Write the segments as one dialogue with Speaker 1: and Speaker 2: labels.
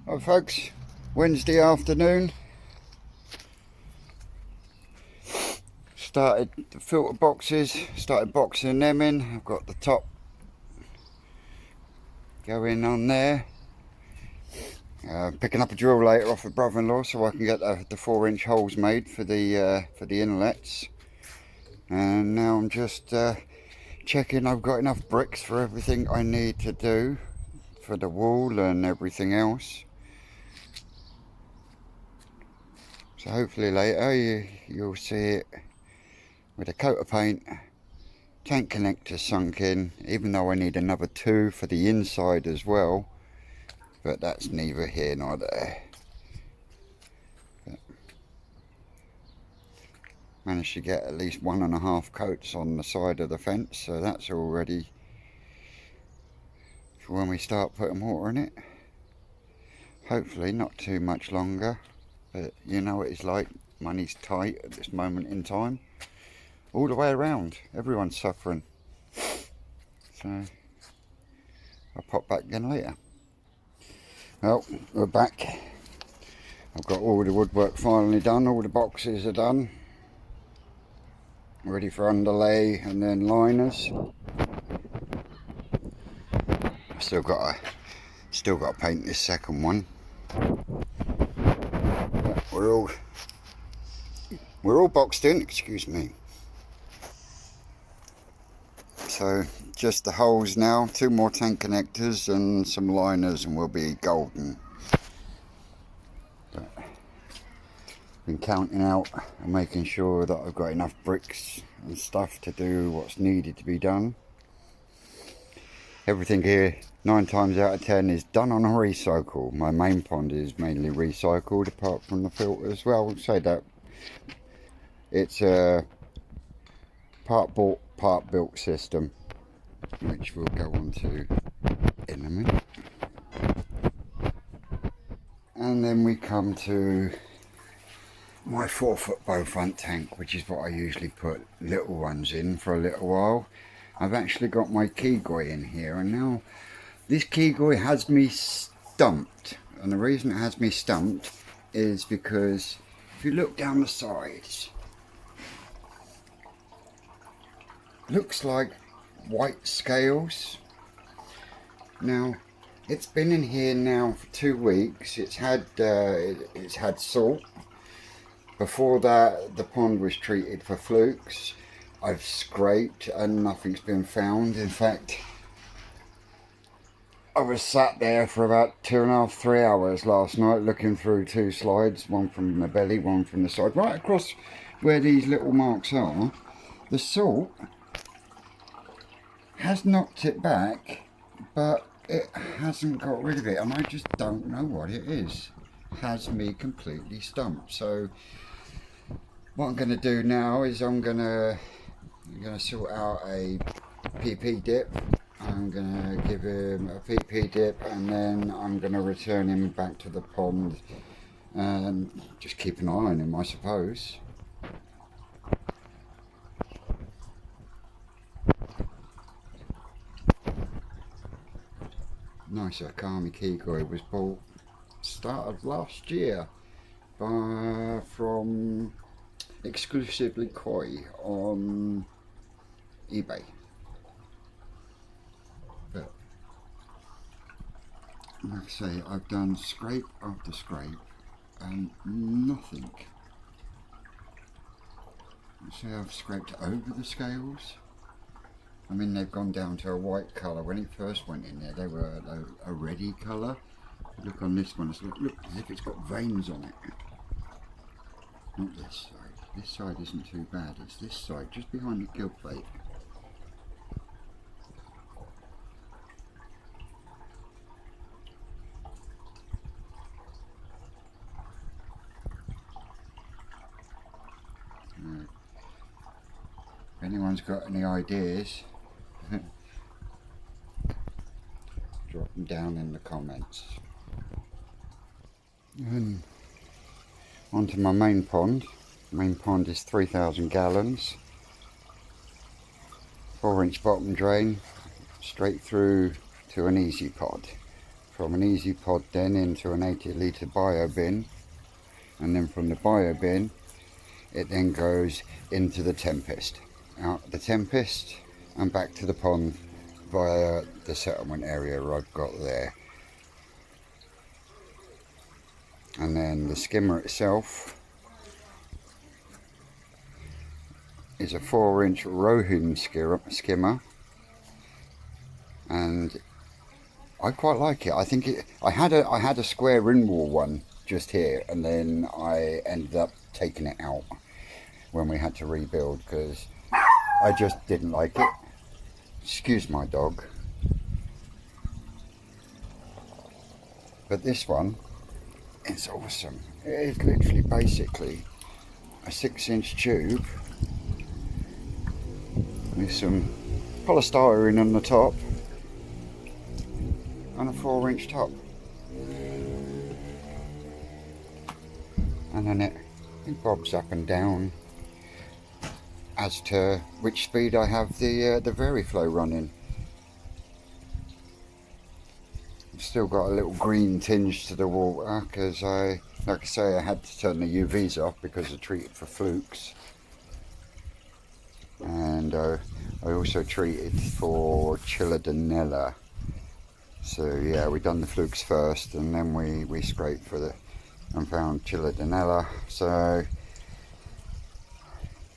Speaker 1: Hi folks, Wednesday afternoon. Started the filter boxes, started boxing them in. I've got the top going on there. Picking up a drill later off the brother-in-law so I can get the 4-inch holes made for the inlets. And now I'm just checking I've got enough bricks for everything I need to do for the wall and everything else. So hopefully later you'll see it with a coat of paint, tank connector sunk in, even though I need another 2 for the inside as well, but that's neither here nor there. But managed to get at least 1.5 coats on the side of the fence, so that's all ready for when we start putting water in it. Hopefully not too much longer, but you know what it's like, money's tight at this moment in time. All the way around, everyone's suffering. So I'll pop back again later. Well, we're back. I've got all the woodwork finally done, all the boxes are done. Ready for underlay and then liners. I've still got to paint this second one. But we're all boxed in, excuse me. So just the holes now, 2 more tank connectors and some liners and we'll be golden. But been counting out and making sure that I've got enough bricks and stuff to do what's needed to be done. Everything here 9 times out of 10 is done on a recycle. My main pond is mainly recycled apart from the filters. Well, I'll say that it's a part bought, part built system, which we'll go on to in a minute. And then we come to my 4-foot bow front tank, which is what I usually put little ones in for a little while. I've actually got my keygoi in here, and now this keygoi has me stumped. And the reason it has me stumped is because if you look down the sides, looks like white scales. Now it's been in here now for 2 weeks. It's had salt. Before that, the pond was treated for flukes. I've scraped and nothing's been found. In fact, I was sat there for about 2.5–3 hours last night looking through 2 slides, one from the belly, one from the side, right across where these little marks are. The salt has knocked it back, but it hasn't got rid of it, and I just don't know what it is. Has me completely stumped. So what I'm going to do now is I'm going to sort out a PP dip. I'm going to give him a PP dip, and then I'm going to return him back to the pond and just keep an eye on him, I suppose. Nice Akami keygoi was bought start of last year from Exclusively Koi on eBay. But like I say, I've done scrape after scrape and nothing. See, I've scraped over the scales. I mean, they've gone down to a white colour. When it first went in there, they were a reddy colour. Look on this one, look as if it's got veins on it. Not this side. This side isn't too bad. It's this side, just behind the gill plate. If anyone's got any ideas, drop them down in the comments. And onto my main pond. Main pond is 3,000 gallons, 4-inch bottom drain, straight through to an easy pod. from an Easy Pod then into an 80-litre bio bin, and then from the bio bin it then goes into the Tempest, out the Tempest and back to the pond via the settlement area I've got there. And then the skimmer itself is a 4-inch Rohin skimmer, and I quite like it. I think I had a square in-wall one just here, and then I ended up taking it out when we had to rebuild because I just didn't like it. Excuse my dog. But this one, it's awesome. It is literally basically a 6-inch tube with some polystyrene on the top and a 4-inch top, and then it bobs up and down as to which speed I have the VariFlow running. I've still got a little green tinge to the water because like I say, I had to turn the UVs off because I treated for flukes, and I also treated for Chiladinella. So yeah, we done the flukes first, and then we scraped for and found Chiladinella. So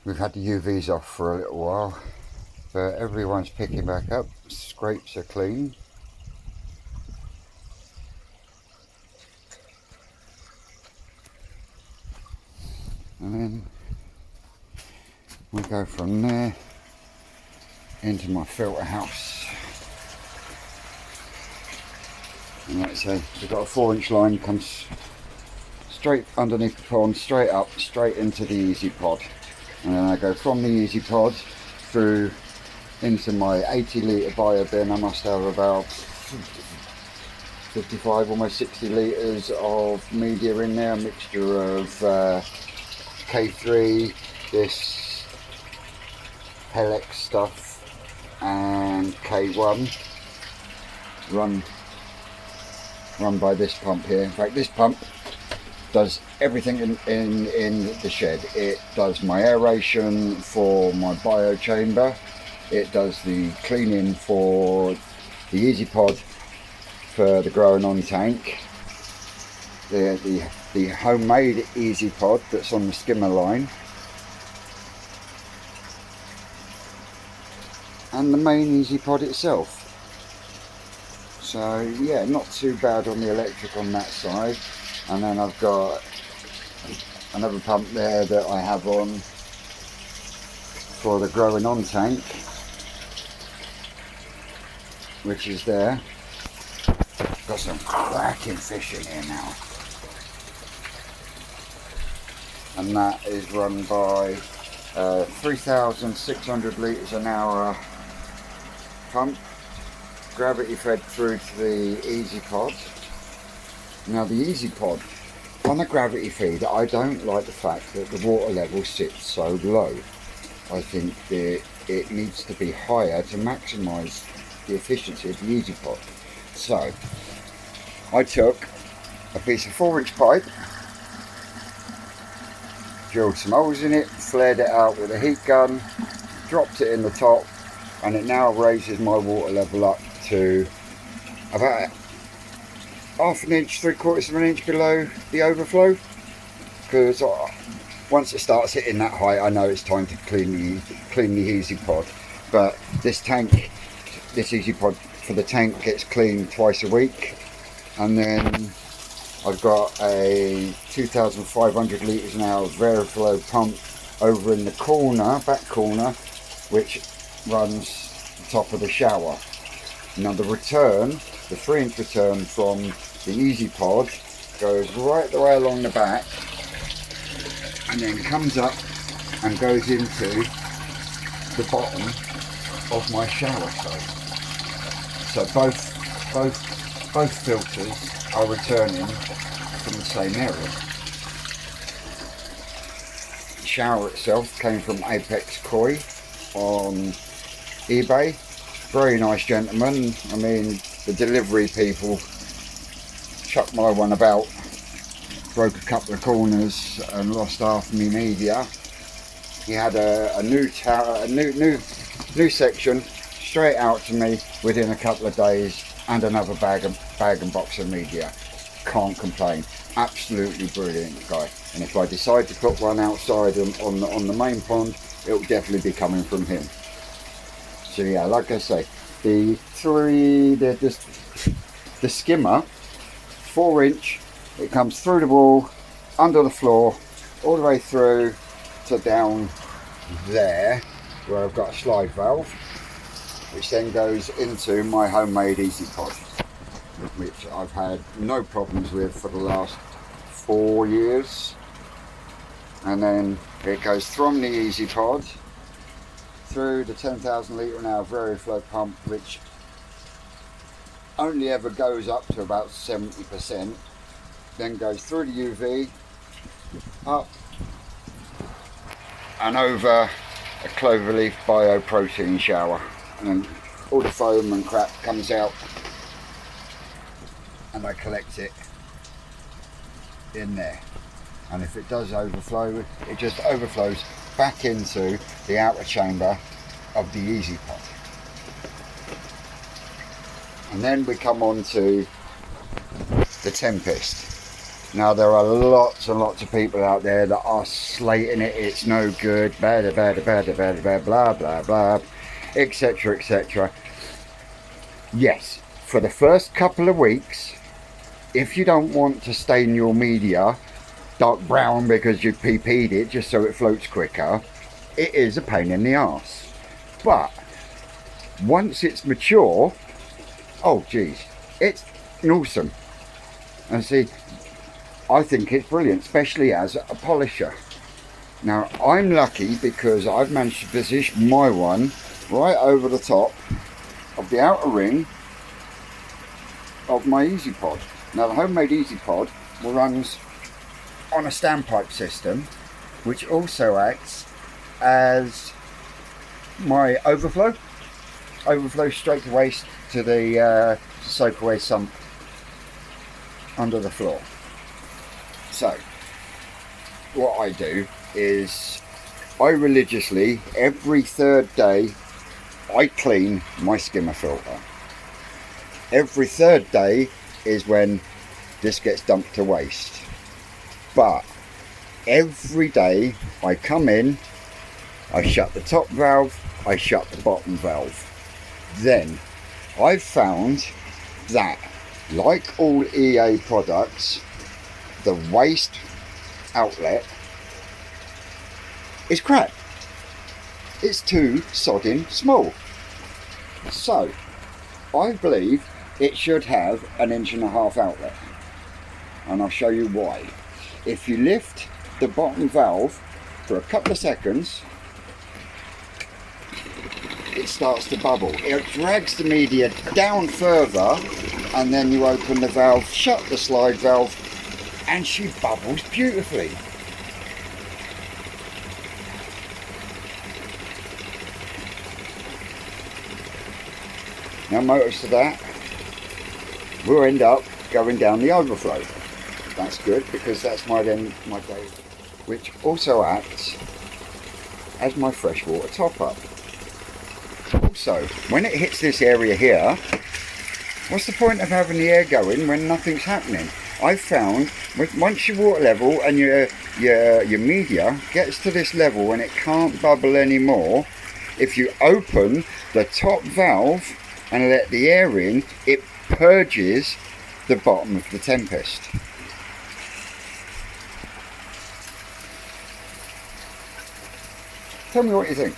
Speaker 1: we've had the UVs off for a little while, but everyone's picking back up. Scrapes are clean. And then we go from there into my filter house. And like I say, we've got a 4-inch line, comes straight underneath the pond, straight up, straight into the Easy Pod. And then I go from the Easy Pod through into my 80-litre bio bin. I must have about 55, almost 60 litres of media in there, a mixture of K3, this Pellex stuff, and K1, run by this pump here. In fact, this pump does everything in the shed. It does my aeration for my bio chamber, it does the cleaning for the Easy Pod for the growing on tank, the homemade Easy Pod that's on the skimmer line, and the main Easy Pod itself. So yeah, not too bad on the electric on that side. And then I've got another pump there that I have on for the growing on tank, which is there. Got some cracking fish in here now. And that is run by 3,600 litres an hour pump, gravity fed through to the Easy Pod. Now the Easy Pod, on the gravity feed, I don't like the fact that the water level sits so low. I think that it needs to be higher to maximise the efficiency of the Easy Pod. So I took a piece of 4-inch pipe, drilled some holes in it, flared it out with a heat gun, dropped it in the top, and it now raises my water level up to about 1/2 inch, 3/4 of an inch below the overflow, because once it starts hitting that height, I know it's time to clean the Easy Pod. But this Easy Pod for the tank gets cleaned twice a week, and then I've got a 2,500 litres an hour VariFlow pump over in the corner, back corner, which runs the top of the shower. Now the 3-inch return from the Easy Pod goes right the way along the back, and then comes up and goes into the bottom of my shower tray. So both filters are returning from the same area. The shower itself came from Apex Koi on eBay. Very nice gentleman. I mean, the delivery people chucked my one about, broke a couple of corners and lost half my media. He had a new tower, a new section straight out to me within a couple of days, and another bag and box of media. Can't complain. Absolutely brilliant guy. And if I decide to put one outside on the main pond, it'll definitely be coming from him. So yeah, like I say, the skimmer, 4-inch, it comes through the wall, under the floor, all the way through to down there, where I've got a slide valve, which then goes into my homemade Easy Pod, which I've had no problems with for the last 4 years. And then it goes from the Easy Pod through the 10,000 litre an hour VariFlow pump, which only ever goes up to about 70%, then goes through the UV, up and over a cloverleaf bioprotein shower, and all the foam and crap comes out, and I collect it in there. And if it does overflow, it just overflows back into the outer chamber of the Easy Pod. And then we come on to the Tempest. Now there are lots and lots of people out there that are slating it, it's no good, blah blah blah blah blah blah blah blah blah, etc etc. Yes, for the first couple of weeks, if you don't want to stain your media dark brown because you PP'd it just so it floats quicker, it is a pain in the arse. But once it's mature, oh geez, it's awesome. And see, I think it's brilliant, especially as a polisher. Now I'm lucky because I've managed to position my one right over the top of the outer ring of my Easy Pod. Now the homemade Easy Pod runs on a standpipe system, which also acts as my overflow straight to waste to the soak away sump under the floor. So what I do is I religiously, every 3rd day, I clean my skimmer filter. Every 3rd day is when this gets dumped to waste. But every day I come in, I shut the top valve, I shut the bottom valve. Then I've found that, like all EA products, the waste outlet is crap. It's too sodding small. So I believe it should have an 1.5-inch outlet, and I'll show you why. If you lift the bottom valve for a couple of seconds, it starts to bubble. It drags the media down further, and then you open the valve, shut the slide valve, and she bubbles beautifully. Now most of that will end up going down the overflow. That's good, because that's my day, which also acts as my freshwater top up. Also, when it hits this area here, what's the point of having the air going when nothing's happening? I've found once your water level and your media gets to this level when it can't bubble anymore, if you open the top valve and let the air in, it purges the bottom of the Tempest. Tell me what you think.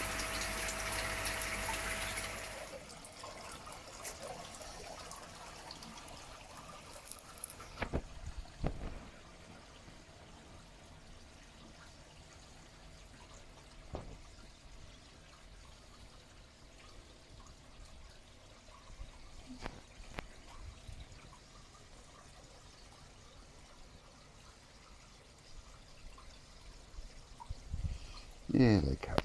Speaker 1: Yeah, they come.